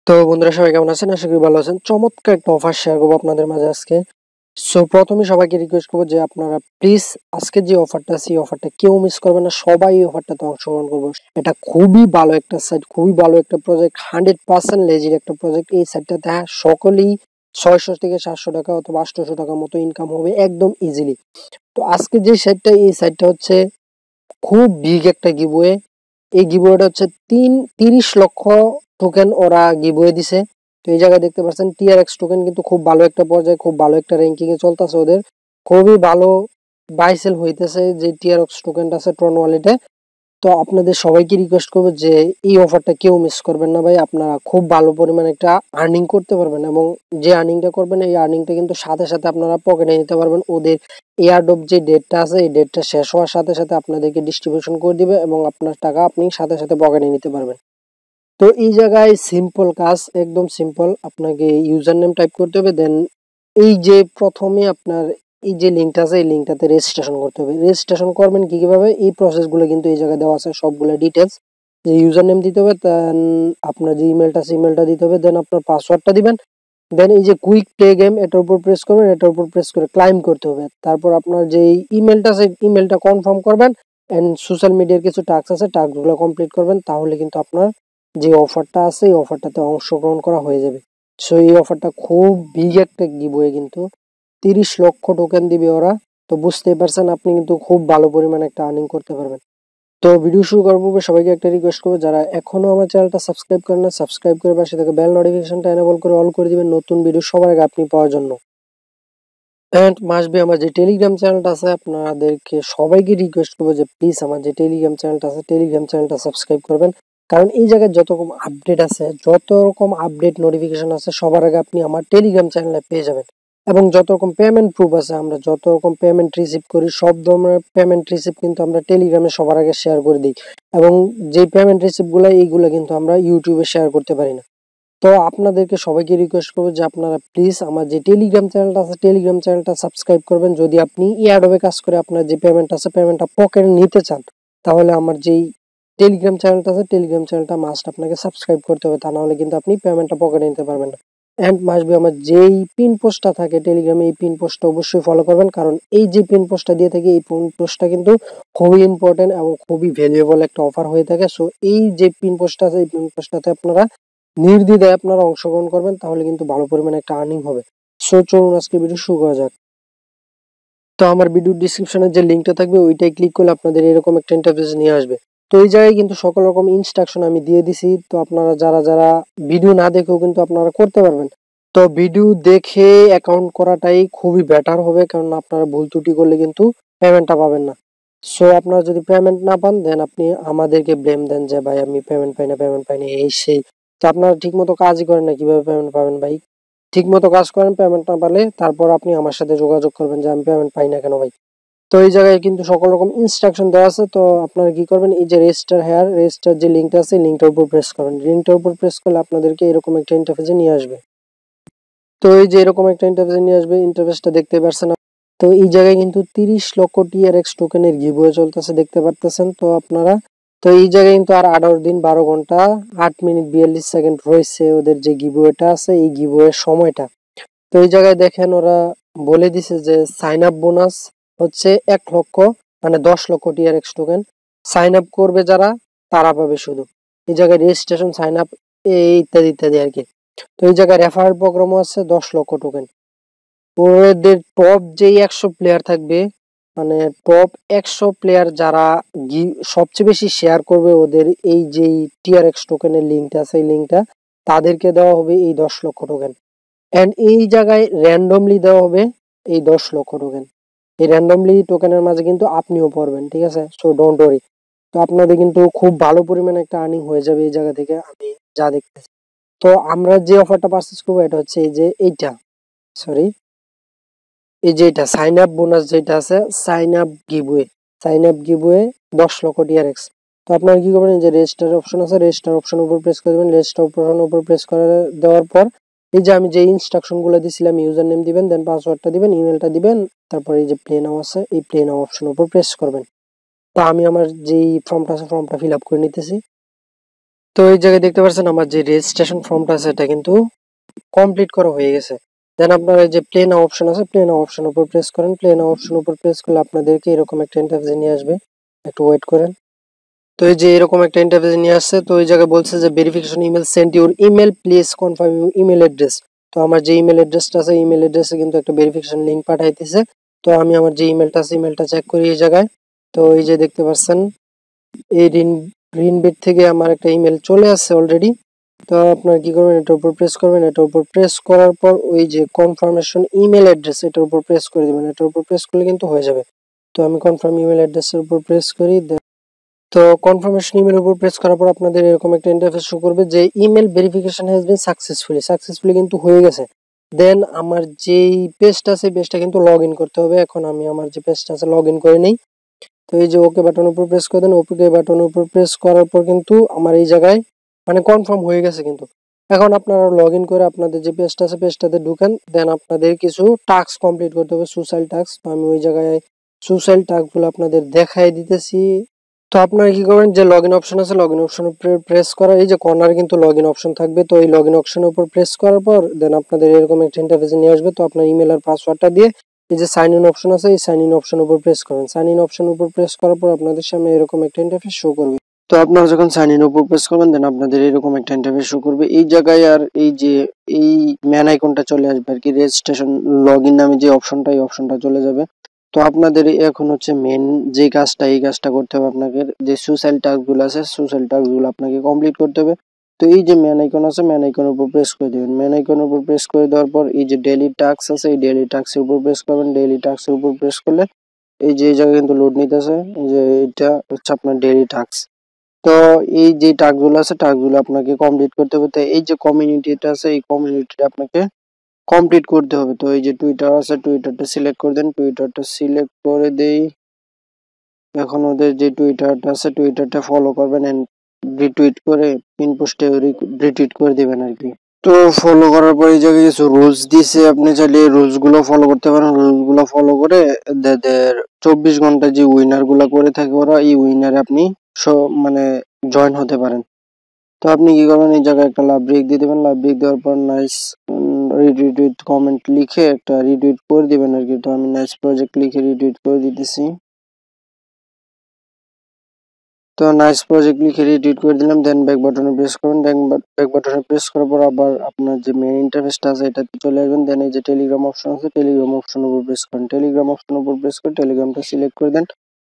তো বন্ধুরা সবাই কেমন আছেন? আশা করি ভালো আছেন। চমৎকার একটা অফার শেয়ার করবো আপনাদের মাঝে আজকে। সো প্রথমে সবাইকে রিকোয়েস্ট করবো যে আপনারা প্লিজ আজকে যে অফারটা আছে এই অফারটা কেউ মিস করবেন না, সবাই এই অফারটাতে অংশগ্রহণ করবো। এটা খুবই ভালো একটা সাইট, খুবই ভালো একটা প্রজেক্ট, 100% লেজির একটা প্রজেক্ট। এই সাইটটাতে সকলেই 600 থেকে 700 টাকা অথবা 800 টাকা মতো ইনকাম হবে একদম ইজিলি। তো আজকে যে সাইটটা, এই সাইটটা হচ্ছে খুব বিগ একটা গিভওয়ে। এই গিভওয়েটা হচ্ছে 30 লক্ষ টোকেন ওরা গিভওয়ে দিছে। তো এই জায়গায় দেখতে পাচ্ছেন টিআরএক্স টোকেন কিন্তু খুব ভালো একটা পর্যায়ে, খুব ভালো একটা র্যাঙ্কিং এ চলতেছে ওদের। খুবই ভালো বাই সেল হইতেছে যে টিআরএক্স টোকেনটা আছে ট্রন ওয়ালেটে। তো আপনাদের সবাইকে রিকোয়েস্ট করবো যে এই অফারটা কেউ মিস করবেন না ভাই। আপনারা খুব ভালো পরিমাণে একটা আর্নিং করতে পারবেন এবং যে আর্নিংটা করবেন এই আর্নিংটা কিন্তু সাথে সাথে আপনারা পকেটে নিতে পারবেন। ওদের এয়ারড্রপ যে ডেটটা আছে এই ডেটটা শেষ হওয়ার সাথে সাথে আপনাদেরকে ডিস্ট্রিবিউশন করে দিবে এবং আপনার টাকা আপনি সাথে সাথে পকেটে নিতে পারবেন। তো এই জায়গায় সিম্পল কাজ, একদম সিম্পল। আপনাকে ইউজার নেম টাইপ করতে হবে, দেন এই যে প্রথমে আপনার এই যে লিঙ্কটা আছে এই লিঙ্কটাতে রেজিস্ট্রেশন করতে হবে। রেজিস্ট্রেশন করবেন কিভাবে, এই প্রসেসগুলো কিন্তু এই জায়গায় দেওয়া আছে সবগুলো ডিটেলস। যে ইউজার নেম দিতে হবে, দেন আপনার যে ইমেলটা আছে ইমেলটা দিতে হবে, দেন আপনার পাসওয়ার্ডটা দিবেন। দেন এই যে কুইক প্লে গেম এটার উপর প্রেস করবেন, এটার উপর প্রেস করে ক্লাইম করতে হবে। তারপর আপনার যে ইমেলটা আছে ইমেলটা কনফার্ম করবেন এন্ড সোশ্যাল মিডিয়ার কিছু টাস্ক আছে টাস্কগুলো কমপ্লিট করবেন। তাহলে কিন্তু আপনার যে অফারটা আছে এই অফারটাতে অংশগ্রহণ করা হয়ে যাবে। সো এই অফারটা খুব বিগ একটা গিভওয়ে, কিন্তু 30 লক্ষ টোকেন দিবে ওরা। তো বুঝতেই পারছেন আপনি কিন্তু খুব ভালো পরিমাণে একটা আর্নিং করতে পারবেন। তো ভিডিও শুরু করার পূর্বে সবাইকে একটা রিকোয়েস্ট করবো, যারা এখনো আমার চ্যানেলটা সাবস্ক্রাইব করেন না সাবস্ক্রাইব করে পাশে থেকে বেল নোটিফিকেশনটা এনেবল করে অল করে দিবেন নতুন ভিডিও সবার আগে আপনি পাওয়ার জন্য। এন্ড মাস্ট বি আমার যে টেলিগ্রাম চ্যানেলটা আছে আপনাদেরকে সবাইকে রিকোয়েস্ট করবো যে প্লিজ আমার যে টেলিগ্রাম চ্যানেলটা আছে টেলিগ্রাম চ্যানেলটা সাবস্ক্রাইব করবেন। কারণ এই জায়গায় যত রকম আপডেট আছে, যত রকম আপডেট নোটিফিকেশন আছে সবার আগে আপনি আমার টেলিগ্রাম চ্যানেলে পেয়ে যাবেন। এবং যত রকম পেমেন্ট প্রুফ আছে, আমরা যত রকম পেমেন্ট রিসিভ করি সব ধরনের পেমেন্ট রিসিভ কিন্তু আমরা টেলিগ্রামে সবার আগে শেয়ার করে দিই। এবং যে পেমেন্ট রিসিভ গুলো এইগুলো কিন্তু আমরা ইউটিউবে শেয়ার করতে পারি না। তো আপনাদেরকে সবাইকে রিকোয়েস্ট করবো যে আপনারা প্লিজ আমার যে টেলিগ্রাম চ্যানেলটা আছে টেলিগ্রাম চ্যানেলটা সাবস্ক্রাইব করবেন। যদি আপনি এয়ারড্রপে কাজ করে আপনার যে পেমেন্ট আছে পেমেন্টটা পকেটে নিতে চান, তাহলে আমার যেই টেলিগ্রাম চ্যানেলটা আছে টেলিগ্রাম চ্যানেলটা মাস্ট আপনাকে সাবস্ক্রাইব করতে হবে, তা না হলে কিন্তু আপনি পেমেন্টটা পকেটে নিতে পারবেন না। অ্যান্ড মাস্ট বি আমার যেই পিন পোস্টটা থাকে টেলিগ্রামে এই পিন পোস্টটা অবশ্যই ফলো করবেন, কারণ এই যে পিন পোস্টটা দিয়ে থাকে এই পিন পোস্টটা কিন্তু খুবই ইম্পর্টেন্ট এবং খুবই ভ্যালুয়েবল একটা অফার হয়ে থাকে। সো এই যে পিন পোস্টটা আছে এই পিন পোস্টটাতে আপনারা নির্দ্বিধায় আপনারা অংশগ্রহণ করবেন, তাহলে কিন্তু ভালো পরিমাণে একটা আর্নিং হবে। সো চলুন আজকে ভিডিও শুরু করা যাক। তো আমার ভিডিও ডিসক্রিপশনে যে লিঙ্কটা থাকবে ওইটাই ক্লিক করলে আপনাদের এরকম একটা ইন্টারফেস নিয়ে আসবে। তো এই জায়গায় কিন্তু সকল রকম ইনস্ট্রাকশন আমি দিয়ে দিছি। তো আপনারা যারা যারা ভিডিও না দেখেও কিন্তু আপনারা করতে পারবেন। তো ভিডিও দেখে অ্যাকাউন্ট করাটাই খুবই বেটার হবে, কারণ আপনারা ভুল ত্রুটি করলে কিন্তু পেমেন্টটা পাবেন না। সো আপনারা যদি পেমেন্ট না পান দেন আপনি আমাদেরকে ব্লেম দেন যে ভাই আমি পেমেন্ট পাইনি এই সেই। তো আপনারা ঠিক মতো কাজই করেন না, কিভাবে পেমেন্ট পাবেন ভাই? ঠিক মতো কাজ করেন, পেমেন্ট না পালে তারপর আপনি আমার সাথে যোগাযোগ করবেন যে আমি পেমেন্ট পাই না কেন ভাই। তো এই জায়গায় কিন্তু সকল রকম ইনস্ট্রাকশন দেওয়া আছে। তো আপনারা কি করবেন, এই যে রেজিস্টার যে লিঙ্কটা আছে লিঙ্কটার উপর প্রেস করবেন। লিঙ্কটার উপর প্রেস করলে আপনাদেরকে এরকম একটা ইন্টারফেসে নিয়ে আসবে। তো এই যে এরকম একটা ইন্টারফেসে নিয়ে আসবে, ইন্টারফেসটা দেখতে পারছেন। তো এই জায়গায় কিন্তু 30 লক্ষ টিআরএক্স টোকেনের গিভওয়ে চলতেছে দেখতে পারতেছেন তো আপনারা। তো এই জায়গায় কিন্তু আর 18 দিন 12 ঘন্টা 8 মিনিট 42 সেকেন্ড রয়েছে ওদের যে গিভওয়েটা আছে এই গিভওয়ের সময়টা। তো এই জায়গায় দেখেন ওরা বলে দিছে যে সাইন আপ বোনাস হচ্ছে 1 লক্ষ, মানে 10 লক্ষ টিআরএক্স টোকেন। সাইন আপ করবে যারা তারা পাবে শুধু। এই জায়গায় রেজিস্ট্রেশন সাইন আপ ইত্যাদি ইত্যাদি আর কি। তো এই জায়গায় রেফারেল প্রোগ্রামও আছে 10 লক্ষ টোকেন। ওদের টপ যেই 100 প্লেয়ার থাকবে, মানে টপ 100 প্লেয়ার যারা সবচেয়ে বেশি শেয়ার করবে ওদের এই যেই টিআরএক্স টোকেনের লিঙ্কটা আছে এই লিঙ্কটা, তাদেরকে দেওয়া হবে এই 10 লক্ষ টোকেন। এন্ড এই জায়গায় র্যান্ডমলি দেওয়া হবে এই 10 লক্ষ টোকেন। এই র্যান্ডমলি টোকেনের মাঝে কিন্তু আপনিও পড়বেন, ঠিক আছে? So don't worry. তো আপনাদের কিন্তু খুব ভালো পরিমাণে একটা আর্নিং হয়ে যাবে এই জায়গা থেকে আমি যা দেখতেছি। তো আমরা যে অফারটা পারচেজ করবো এটা হচ্ছে এই যে এইটা, সরি, এই যে এটা সাইন আপ বোনাস যেটা আছে, সাইন আপ গিভওয়ে 10 লক্ষ টিআরএক্স। তো আপনারা কি করবেন, যে রেজিস্টার অপশন আছে রেজিস্টার অপশন উপর প্রেস করে দেবেন। রেজিস্টার অপশন উপর প্রেস করে দেওয়ার পর এই যে আমি যে ইনস্ট্রাকশন গুলো দিছিলাম ইউজার নেম দিবেন, দেন পাসওয়ার্ডটা দিবেন, ইমেলটা দিবেন, তারপর এই যে প্লে নাও আছে এই প্লে নাও অপশন উপর প্রেস করবেন। তো আমি আমার যেই ফর্মটা আছে ফর্মটা ফিল আপ করে নিতেছি। তো এই জায়গায় দেখতে পাচ্ছেন আমার যে রেজিস্ট্রেশন ফর্মটা আছে এটা কিন্তু কমপ্লিট করা হয়ে গেছে। দেন আপনার এই যে প্লে নাও অপশন আছে, প্লে নাও অপশন উপর প্রেস করেন। প্লে নাও অপশন উপর প্রেস করলে আপনাদেরকে এরকম একটা ইন্টারফেস নিয়ে আসবে, একটু ওয়েট করেন। তো এই যে এরকম একটা ইন্টারফেস নিয়ে আসছে। তো এই জায়গায় বলছে যে verification email send your email please confirm your email address. তো আমার যে ইমেল অ্যাড্রেসটা আছে ইমেল অ্যাড্রেসে কিন্তু একটা ভেরিফিকেশন লিঙ্ক পাঠাইতেছে। তো আমি আমার যে ইমেলটা আছে ইমেলটা চেক করি এই জায়গায়। তো এই যে দেখতে পাচ্ছেন এই রিনবিট থেকে আমার একটা ইমেল চলে আসছে অলরেডি। তো আপনার কি করবেন, এটার উপর প্রেস করবেন। এটার উপর প্রেস করার পর ওই যে কনফার্মেশন ইমেল অ্যাড্রেস এটার উপর প্রেস করে দিবেন। এটার উপর প্রেস করলে কিন্তু হয়ে যাবে। তো আমি কনফার্ম ইমেল অ্যাড্রেসের উপর প্রেস করি। তো কনফার্মেশন ইমেল উপর প্রেস করার পর আপনাদের এরকম একটা ইন্টারফেস শো করবে যে email verification has been successfully কিন্তু হয়ে গেছে। দেন আমার যেই পেজটা আছে পেজটা কিন্তু লগ ইন করতে হবে। এখন আমি আমার যে পেজটা আছে লগ ইন করে নেই। তো এই যে ওকে বাটনের উপর প্রেস করে দেন। ওকে বাটনের উপর প্রেস করার পর কিন্তু আমার এই জায়গায় মানে কনফার্ম হয়ে গেছে কিন্তু। এখন আপনারা লগ ইন করে আপনাদের যে পেজটা আছে পেজটাতে ঢুকেন। দেন আপনাদের কিছু টাস্ক কমপ্লিট করতে হবে, সোশ্যাল টাস্ক। তো আমি ওই জায়গায় সোশ্যাল টাস্কগুলো আপনাদের দেখাই দিতেছি। তো আপনারা কি করবেন, যে লগ ইন অপশন আছে লগ ইন অপশন উপরে প্রেস করা, এই যে কর্নারে কিন্তু লগ ইন অপশন থাকবে। তো এই লগ ইন অপশনের উপর প্রেস করার পর দেন আপনাদের এরকম একটা ইন্টারফেসে নিয়ে আসবে। তো আপনার ইমেল আর পাসওয়ার্ডটা দিয়ে এই যে সাইন ইন অপশন আছে এই সাইন ইন অপশন উপর প্রেস করবেন। সাইন ইন অপশন উপর প্রেস করার পর আপনাদের সামনে এরকম একটা ইন্টারফেস শো করবে। তো আপনারা যখন সাইন ইন উপর প্রেস করবেন দেন আপনাদের এরকম একটা ইন্টারফেস শো করবে। এই জায়গায় আর এই যে এই ম্যান আইকনটা চলে আসবে আর কি, রেজিস্ট্রেশন লগ ইন নামে যে অপশনটা এই অপশনটা চলে যাবে। তো আপনাদের এখন হচ্ছে মেন যে কাজটা এই কাজটা করতে হবে। আপনাকে যে সোশ্যাল টাস্কগুলো আছে সোশ্যাল টাস্কগুলো আপনাকে কমপ্লিট করতে হবে। তো এই যে ম্যান আইকন আছে ম্যান আইকনের উপর প্রেস করে দিবেন। ম্যান আইকনের উপর প্রেস করে দেওয়ার পর এই যে ডেইলি টাস্ক আছে এই ডেইলি টাস্কের উপর প্রেস করবেন। ডেইলি টাস্কের উপর প্রেস করলে এই যে এই জায়গায় কিন্তু লোড নিতেছে, এই যে এটা হচ্ছে আপনার ডেইলি টাস্ক। তো এই যে টাস্কগুলো আছে টাস্কগুলো আপনাকে কমপ্লিট করতে হবে। তো এই যে কমিউনিটিটা আছে এই কমিউনিটিটা আপনাকে কমপ্লিট করতে হবে। তো এই যে টুইটার আছে টুইটারটা সিলেক্ট করে দেন। টুইটারটা সিলেক্ট করে দেই। এখন ওদের যে টুইটারটা আছে টুইটারটা ফলো করবেন এন্ড রিটুইট করে পিন পোস্টে রিটুইট করে দিবেন আর কি। তো ফলো করার পর এই জায়গায় কিছু রুলস দিছে, আপনি চাইলে রুলস গুলো ফলো করতে পারেন। রুলস গুলো ফলো করে এদের 24 ঘন্টা যে উইনার গুলা করে থাকে ওরা এই উইনারে আপনি মানে জয়েন হতে পারেন। তো আপনি কি করবেন, এই জায়গায় একটা লাভ ব্রেক দিয়ে দেবেন। লাভ ব্রেক দেওয়ার পর নাইস রিটুইট কমেন্ট লিখে একটা রিটুইট করে দিবেন আর কি। তো আমি নাইস প্রজেক্ট লিখে রিটুইট করে দিতেছি। তো নাইস প্রজেক্ট লিখে রিটুইট করে দিলাম। দেন ব্যাক বাটনে প্রেস করবেন। ব্যাক বাটনে প্রেস করার পর আবার আপনার যে মেইন ইন্টারফেসটা আছে এটাতে চলে আসবেন। দেন এই যে টেলিগ্রাম অপশন আছে টেলিগ্রাম অপশন উপর প্রেস করেন। টেলিগ্রাম অপশন উপর প্রেস করে টেলিগ্রামটা সিলেক্ট করে দেন।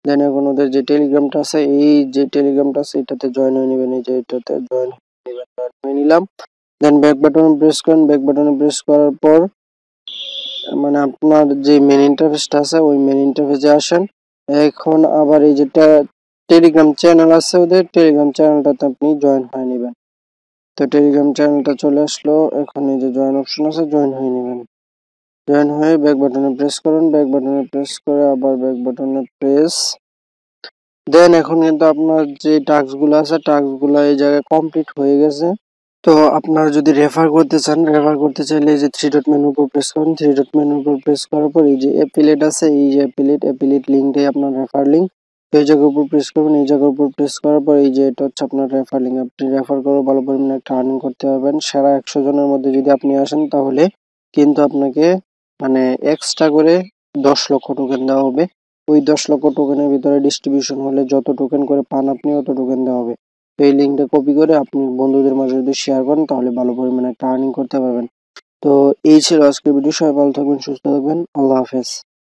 দেন এখন ওদের যে টেলিগ্রামটা আছে এই যে টেলিগ্রামটা আছে এটাতে জয়েন হয়ে নেবেন। এই যে এটাতে জয়েন হয়ে নিলাম। দেন ব্যাক বাটনে প্রেস করেন। ব্যাক বাটনে প্রেস করার পর মানে আপনার যে মেন ইন্টারফেসটা আছে ওই মেন ইন্টারফেসে আসেন। এখন আবার এই যেটা টেলিগ্রাম চ্যানেল আছে ওদের টেলিগ্রাম চ্যানেলটাতে আপনি জয়েন হয়ে নেবেন। তো টেলিগ্রাম চ্যানেলটা চলে আসলো। এখন এই যে জয়েন অপশন আছে জয়েন হয়ে নেবেন। জয়েন হয়ে ব্যাক বাটনে প্রেস করুন। ব্যাক বাটনে প্রেস করে আবার ব্যাক বাটনে প্রেস দেন এখন কিন্তু আপনার যে টাস্কগুলো আছে টাস্কগুলো এই জায়গায় কমপ্লিট হয়ে গেছে। তো আপনারা যদি রেফার করতে চান রেফার করতে চাইলে এই যে থ্রি ডট মেনুর উপর প্রেস করুন। থ্রি ডট মেনুর উপর প্রেস করার পর এই যে অ্যাফিলিয়েট আছে এই যে অ্যাফিলিয়েট লিঙ্কটাই আপনার রেফার লিঙ্ক। এই জায়গার উপর প্রেস করবেন। এই জায়গার উপর প্রেস করার পর এই যে এটা হচ্ছে আপনার রেফার লিঙ্ক। আপনি রেফার করে ভালো পরিমাণে একটা আর্নিং করতে পারবেন। সেরা 100 জনের মধ্যে যদি আপনি আসেন তাহলে কিন্তু আপনাকে মানে এক্সট্রা করে 10 লক্ষ টোকেন দেওয়া হবে। ওই 10 লক্ষ টোকেনের ভিতরে ডিস্ট্রিবিউশন হলে যত টোকেন করে পান আপনি অত টোকেন দেওয়া হবে। তো এই লিঙ্কটা কপি করে আপনি বন্ধুদের মাঝে যদি শেয়ার করেন তাহলে ভালো পরিমাণে একটা আর্নিং করতে পারবেন। তো এই ছিল আজকের ভিডিও। সবাই ভালো থাকবেন সুস্থ থাকবেন। আল্লাহ হাফেজ।